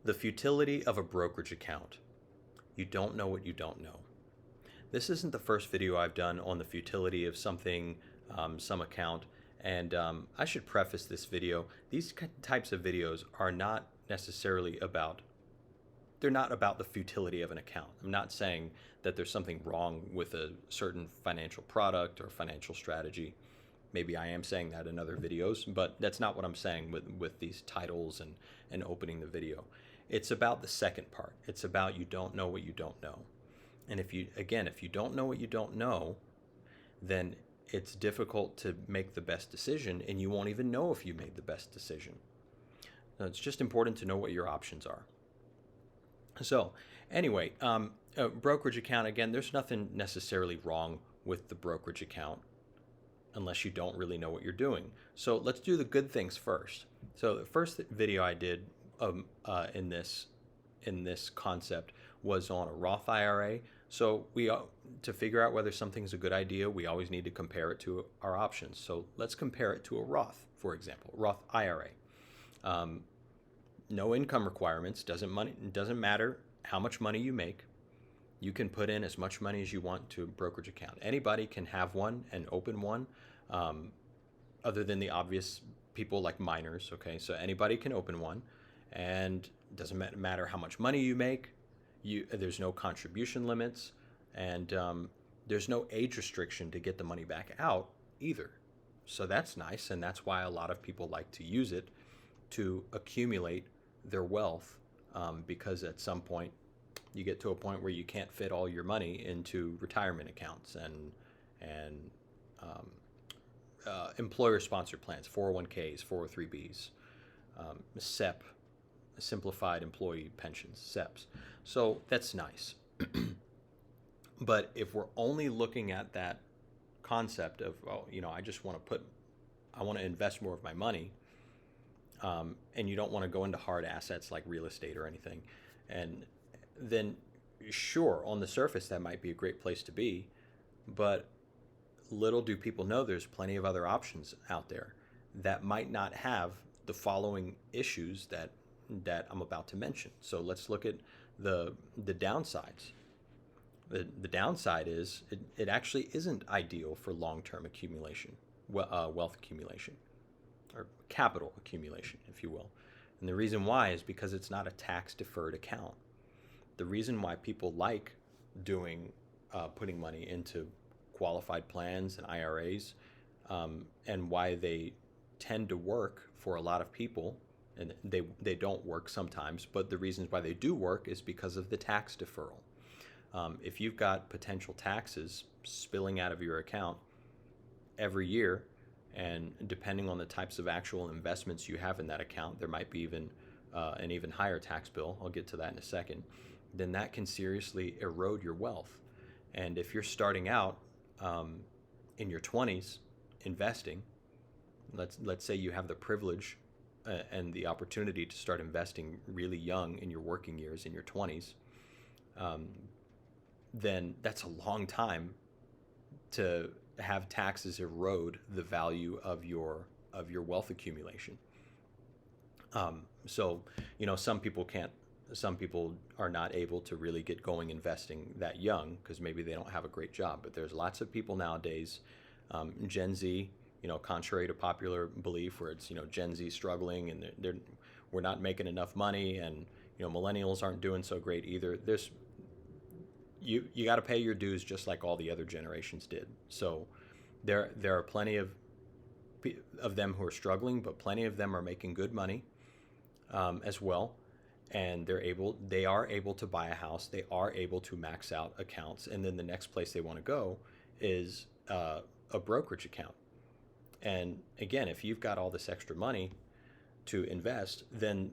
The futility of a brokerage account. You don't know what you don't know. This isn't the first video I've done on the futility of something, some account, and I should preface this video. These types of videos are not necessarily about, they're not about the futility of an account. I'm not saying that there's something wrong with a certain financial product or financial strategy. Maybe I am saying that in other videos, but that's not what I'm saying with these titles and opening the video. It's about the second part. It's about you don't know what you don't know. And if you don't know what you don't know, then it's difficult to make the best decision, and you won't even know if you made the best decision. Now, it's just important to know what your options are. So anyway, a brokerage account, again, there's nothing necessarily wrong with the brokerage account unless you don't really know what you're doing. So let's do the good things first. So the first video I did in this concept was on a Roth IRA. So to figure out whether something's a good idea, we always need to compare it to our options. So let's compare it to a Roth, for example, Roth IRA. No income requirements. Doesn't matter how much money you make. You can put in as much money as you want to a brokerage account. Anybody can have one and open one, other than the obvious people like minors. Okay, so anybody can open one, and it doesn't matter how much money you make. There's no contribution limits, and there's no age restriction to get the money back out either. So that's nice, and that's why a lot of people like to use it to accumulate their wealth, because at some point you get to a point where you can't fit all your money into retirement accounts and employer-sponsored plans, 401ks, 403bs, SEP, simplified employee pensions, SEPs. So that's nice. But if we're only looking at that concept of, I want to invest more of my money, and you don't want to go into hard assets like real estate or anything, and then sure, on the surface that might be a great place to be, but little do people know there's plenty of other options out there that might not have the following issues that I'm about to mention. So let's look at the downsides. The downside is it actually isn't ideal for long-term accumulation, wealth accumulation, or capital accumulation, if you will. And the reason why is because it's not a tax-deferred account. The reason why people like putting money into qualified plans and IRAs, and why they tend to work for a lot of people, and they don't work sometimes, but the reasons why they do work is because of the tax deferral. If you've got potential taxes spilling out of your account every year, and depending on the types of actual investments you have in that account, there might be an even higher tax bill. I'll get to that in a second. Then that can seriously erode your wealth. And if you're starting out in your 20s investing, let's say you have the privilege and the opportunity to start investing really young in your working years, in your 20s, then that's a long time to have taxes erode the value of your wealth accumulation. So some people are not able to really get going investing that young because maybe they don't have a great job. But there's lots of people nowadays, Gen Z, contrary to popular belief, where it's Gen Z struggling and we're not making enough money, and millennials aren't doing so great either. You got to pay your dues just like all the other generations did. So there are plenty of them who are struggling, but plenty of them are making good money as well, and they are able to buy a house. They are able to max out accounts, and then the next place they want to go is a brokerage account. And again, if you've got all this extra money to invest, then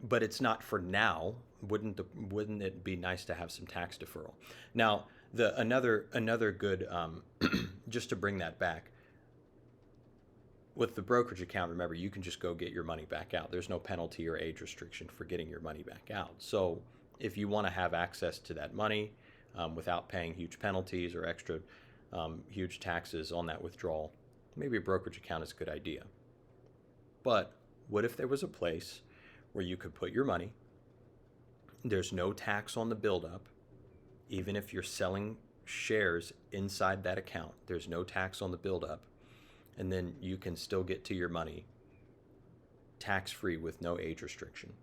but it's not for now. Wouldn't it be nice to have some tax deferral? Now, another good, just to bring that back, with the brokerage account, remember, you can just go get your money back out. There's no penalty or age restriction for getting your money back out. So if you want to have access to that money without paying huge penalties or extra huge taxes on that withdrawal, maybe a brokerage account is a good idea. But what if there was a place where you could put your money. There's no tax on the buildup. Even if you're selling shares inside that account, there's no tax on the buildup. And then you can still get to your money tax-free with no age restriction.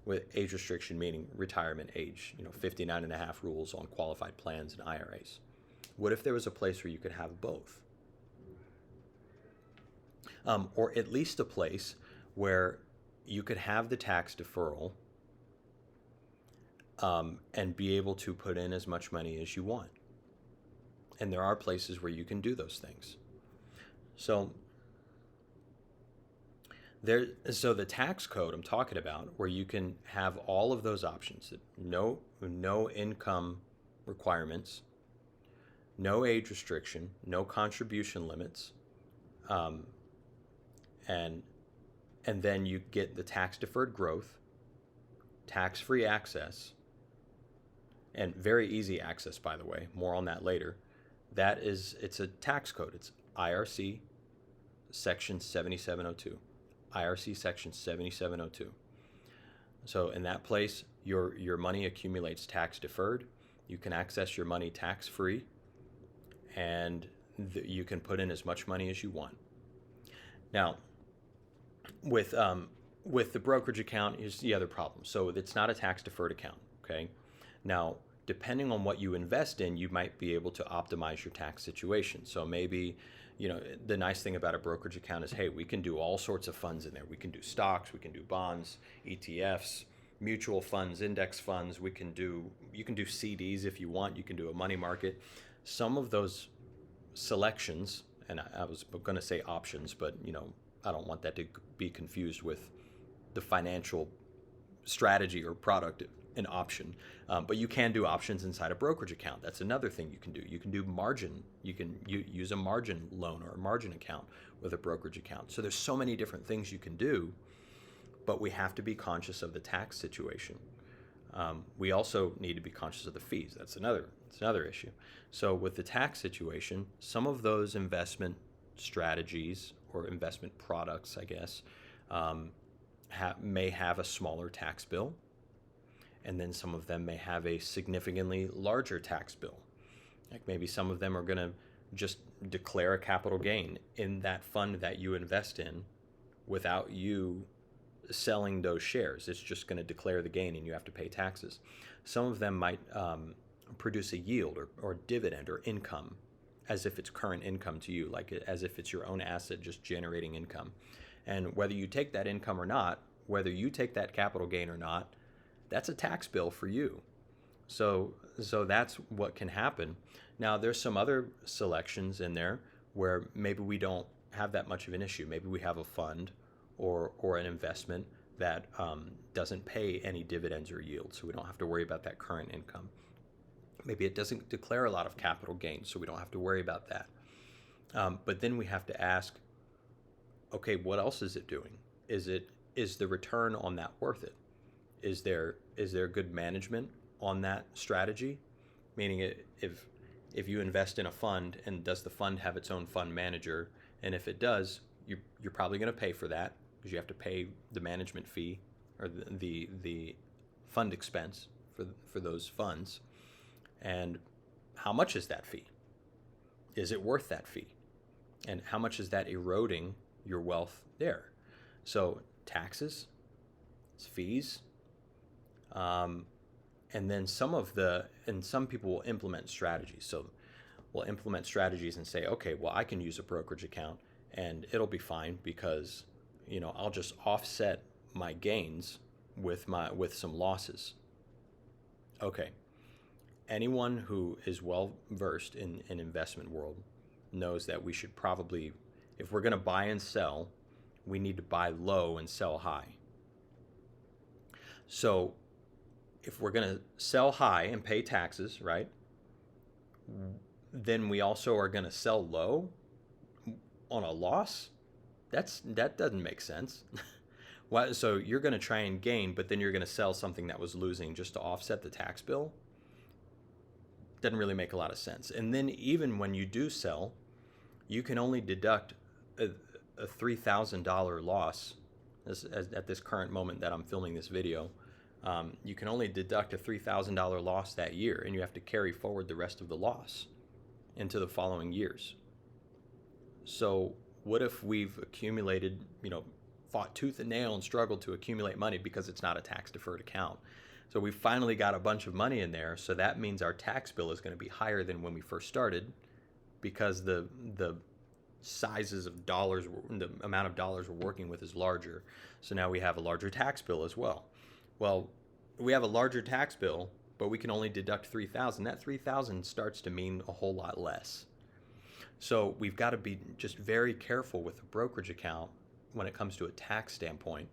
With age restriction meaning retirement age, 59 and a half rules on qualified plans and IRAs. What if there was a place where you could have both? Or at least a place where you could have the tax deferral and be able to put in as much money as you want. And there are places where you can do those things. So the tax code I'm talking about, where you can have all of those options, no income requirements, no age restriction, no contribution limits, and then you get the tax deferred growth, tax-free access, and very easy access, by the way. More on that later. It's a tax code. It's IRC Section 7702. IRC Section 7702. So in that place, your money accumulates tax deferred. You can access your money tax free, and you can put in as much money as you want. Now, with the brokerage account, here's the other problem. So it's not a tax deferred account. Okay. Now, depending on what you invest in, you might be able to optimize your tax situation. So maybe, the nice thing about a brokerage account is, hey, we can do all sorts of funds in there. We can do stocks, we can do bonds, ETFs, mutual funds, index funds. You can do CDs if you want. You can do a money market. Some of those selections, and I was going to say options, but I don't want that to be confused with the financial strategy or product, an option. But you can do options inside a brokerage account. That's another thing you can do. You can do margin. You can use a margin loan or a margin account with a brokerage account. So there's so many different things you can do, but we have to be conscious of the tax situation. We also need to be conscious of the fees. That's another issue. So with the tax situation, some of those investment strategies or investment products, I guess, may have a smaller tax bill. And then some of them may have a significantly larger tax bill. Like maybe some of them are going to just declare a capital gain in that fund that you invest in without you selling those shares. It's just going to declare the gain and you have to pay taxes. Some of them might produce a yield or dividend or income as if it's current income to you, like as if it's your own asset just generating income. And whether you take that income or not, whether you take that capital gain or not, that's a tax bill for you. So that's what can happen. Now, there's some other selections in there where maybe we don't have that much of an issue. Maybe we have a fund or an investment that doesn't pay any dividends or yield, so we don't have to worry about that current income. Maybe it doesn't declare a lot of capital gains, so we don't have to worry about that. But then we have to ask, okay, what else is it doing? Is the return on that worth it? Is there good management on that strategy? Meaning, if you invest in a fund, and does the fund have its own fund manager? And if it does, you're probably going to pay for that because you have to pay the management fee or the fund expense for those funds. And how much is that fee? Is it worth that fee? And how much is that eroding your wealth there? So taxes, fees, and then some people will implement strategies. So we'll implement strategies and say, okay, well, I can use a brokerage account and it'll be fine because, I'll just offset my gains with some losses. Okay. Anyone who is well versed in investment world knows that we should probably, if we're going to buy and sell, we need to buy low and sell high. So if we're going to sell high and pay taxes, right, then we also are going to sell low on a loss? That doesn't make sense. So you're going to try and gain, but then you're going to sell something that was losing just to offset the tax bill? Doesn't really make a lot of sense. And then even when you do sell, you can only deduct a $3,000 loss at this current moment that I'm filming this video, you can only deduct a $3,000 loss that year, and you have to carry forward the rest of the loss into the following years. So what if we've accumulated, fought tooth and nail and struggled to accumulate money because it's not a tax deferred account? So we finally got a bunch of money in there. So that means our tax bill is going to be higher than when we first started, because the sizes of dollars, the amount of dollars we're working with is larger. So now we have a larger tax bill as well. Well, we have a larger tax bill, but we can only deduct $3,000. That $3,000 starts to mean a whole lot less. So we've got to be just very careful with a brokerage account when it comes to a tax standpoint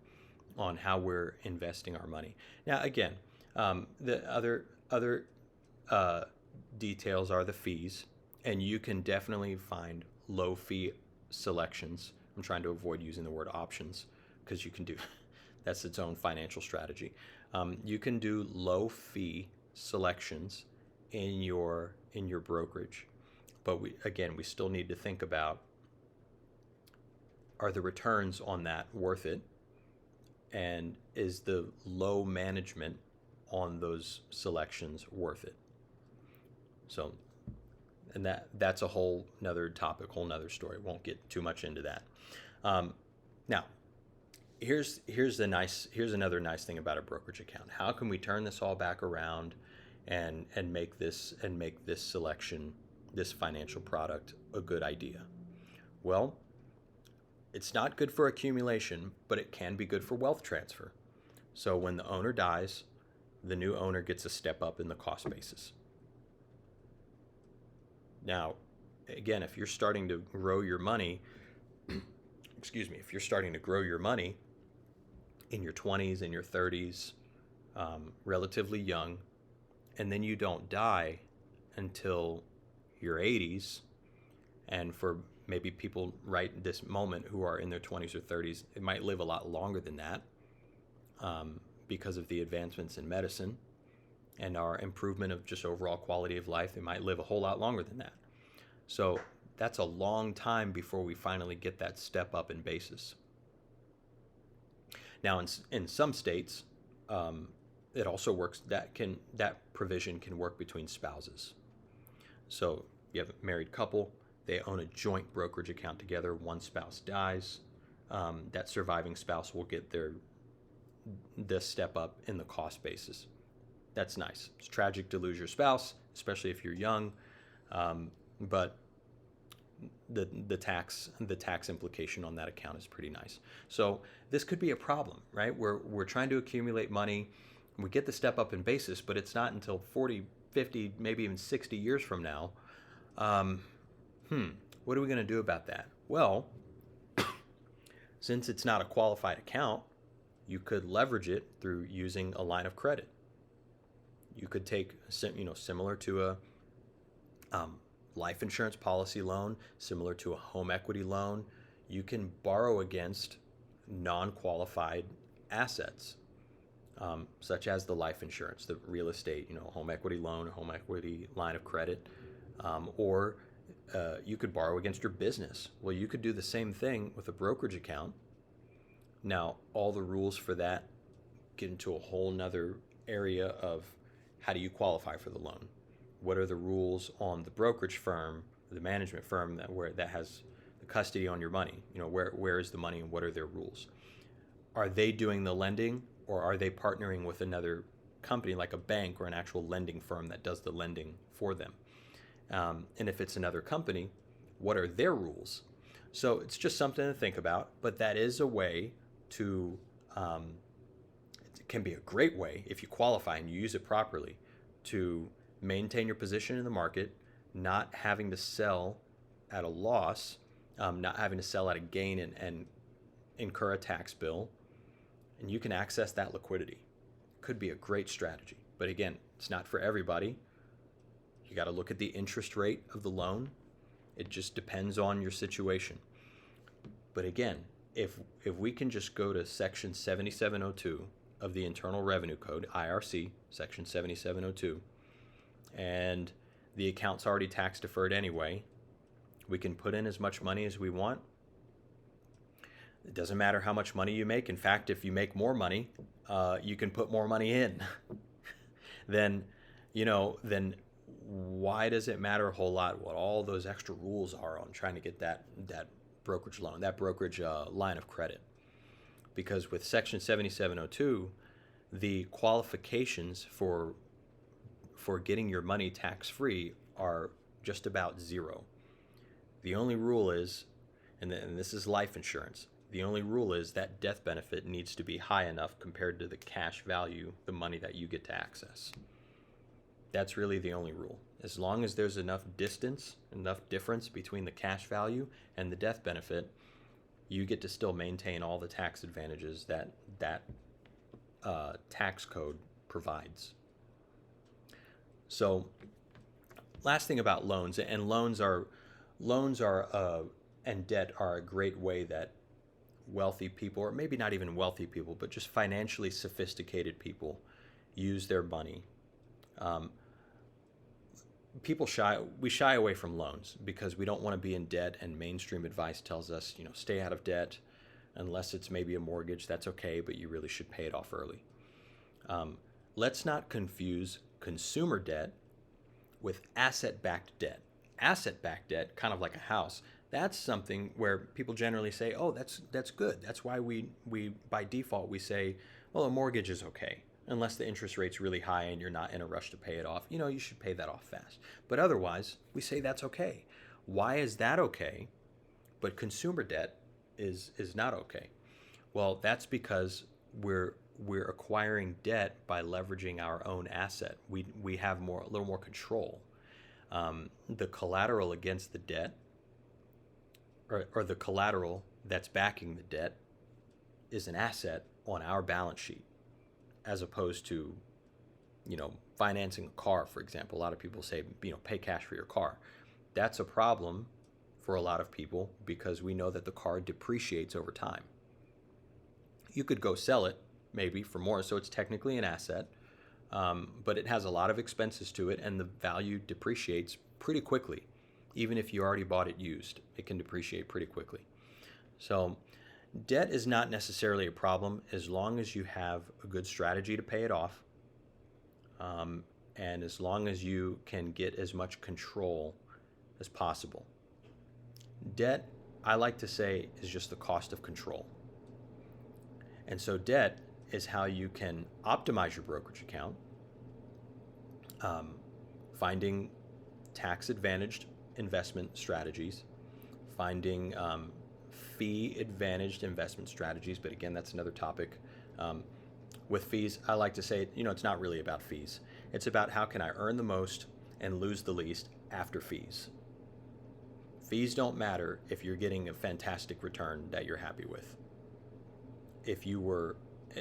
on how we're investing our money. Now, again, the other details are the fees, and you can definitely find low fee selections. I'm trying to avoid using the word options because you can do that's its own financial strategy. You can do low fee selections in your brokerage, but we still need to think about, are the returns on that worth it, and is the low management on those selections worth it? So, and that's a whole nother topic, whole nother story. Won't get too much into that. Now, here's another nice thing about a brokerage account. How can we turn this all back around and make this selection, this financial product, a good idea? Well, it's not good for accumulation, but it can be good for wealth transfer. So when the owner dies, the new owner gets a step up in the cost basis. Now, again, if you're starting to grow your money, if you're starting to grow your money in your 20s and your 30s, relatively young, and then you don't die until your 80s, and for maybe people right this moment who are in their 20s or 30s, it might live a lot longer than that, because of the advancements in medicine and our improvement of just overall quality of life. They might live a whole lot longer than that. So that's a long time before we finally get that step up in basis. Now, in some states, it also works. That provision can work between spouses. So you have a married couple, they own a joint brokerage account together. One spouse dies, that surviving spouse will get this step up in the cost basis. That's nice. It's tragic to lose your spouse, especially if you're young, but the tax implication on that account is pretty nice. So this could be a problem, right? We're trying to accumulate money. We get the step up in basis, but it's not until 40, 50, maybe even 60 years from now. What are we going to do about that? Well, since it's not a qualified account, you could leverage it through using a line of credit. You could take, similar to a life insurance policy loan, similar to a home equity loan, you can borrow against non-qualified assets, such as the life insurance, the real estate, home equity loan, home equity line of credit, or you could borrow against your business. Well, you could do the same thing with a brokerage account. Now, all the rules for that get into a whole nother area of how do you qualify for the loan? What are the rules on the brokerage firm, the management firm that has the custody on your money? Where is the money and what are their rules? Are they doing the lending, or are they partnering with another company like a bank or an actual lending firm that does the lending for them? And if it's another company, what are their rules? So it's just something to think about, but that is a way to, it can be a great way if you qualify and you use it properly to maintain your position in the market, not having to sell at a loss, not having to sell at a gain and incur a tax bill, and you can access that liquidity. Could be a great strategy, but again, it's not for everybody. You got to look at the interest rate of the loan. It just depends on your situation. But again, if we can just go to Section 7702 of the Internal Revenue Code, IRC, Section 7702, and the account's already tax deferred anyway, we can put in as much money as we want. It doesn't matter how much money you make. In fact, if you make more money, you can put more money in. then, then why does it matter a whole lot what all those extra rules are on trying to get that brokerage loan, that brokerage line of credit? Because with Section 7702, the qualifications for getting your money tax-free are just about zero. The only rule is, and this is life insurance, the only rule is that death benefit needs to be high enough compared to the cash value, the money that you get to access. That's really the only rule. As long as there's enough distance, enough difference between the cash value and the death benefit, you get to still maintain all the tax advantages that tax code provides. So, last thing about loans, and loans are and debt are a great way that wealthy people, or maybe not even wealthy people, but just financially sophisticated people use their money. We shy away from loans because we don't want to be in debt, and mainstream advice tells us, stay out of debt unless it's maybe a mortgage. That's okay, but you really should pay it off early. Let's not confuse consumer debt with asset-backed debt. Asset-backed debt, kind of like a house, that's something where people generally say, oh, that's good. That's why we by default we say, well, a mortgage is okay. Unless the interest rate's really high and you're not in a rush to pay it off, you should pay that off fast. But otherwise, we say that's okay. Why is that okay, but consumer debt is not okay? Well, that's because we're acquiring debt by leveraging our own asset. We have a little more control. The collateral against the debt, or the collateral that's backing the debt, is an asset on our balance sheet, as opposed to, financing a car, for example. A lot of people say, pay cash for your car. That's a problem for a lot of people because we know that the car depreciates over time. You could go sell it maybe for more, so it's technically an asset, but it has a lot of expenses to it, and the value depreciates pretty quickly. Even if you already bought it used, it can depreciate pretty quickly. So debt is not necessarily a problem as long as you have a good strategy to pay it off, and as long as you can get as much control as possible. Debt, I like to say, is just the cost of control. And so debt is how you can optimize your brokerage account, finding tax-advantaged investment strategies, finding fee-advantaged investment strategies, but again, that's another topic. With fees, I like to say, it's not really about fees. It's about how can I earn the most and lose the least after fees. Fees don't matter if you're getting a fantastic return that you're happy with.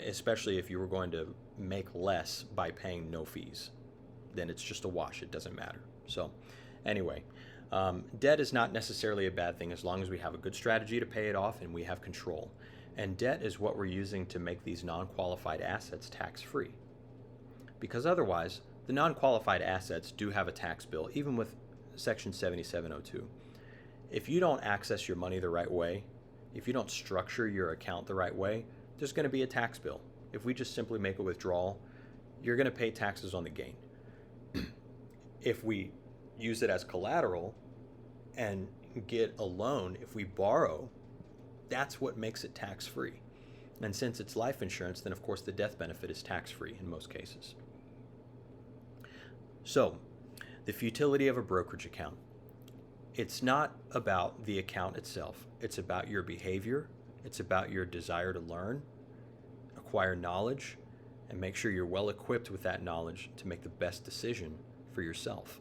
Especially if you were going to make less by paying no fees, then it's just a wash. It doesn't matter. So anyway, debt is not necessarily a bad thing as long as we have a good strategy to pay it off and we have control. And debt is what we're using to make these non-qualified assets tax-free. Because otherwise, the non-qualified assets do have a tax bill, even with Section 7702. If you don't access your money the right way, if you don't structure your account the right way, there's going to be a tax bill. If we just simply make a withdrawal, you're going to pay taxes on the gain. If we use it as collateral and get a loan, if we borrow, that's what makes it tax-free. And since it's life insurance, then of course the death benefit is tax-free in most cases. So, the futility of a brokerage account. It's not about the account itself. It's about your behavior. It's about your desire to learn, acquire knowledge, and make sure you're well equipped with that knowledge to make the best decision for yourself.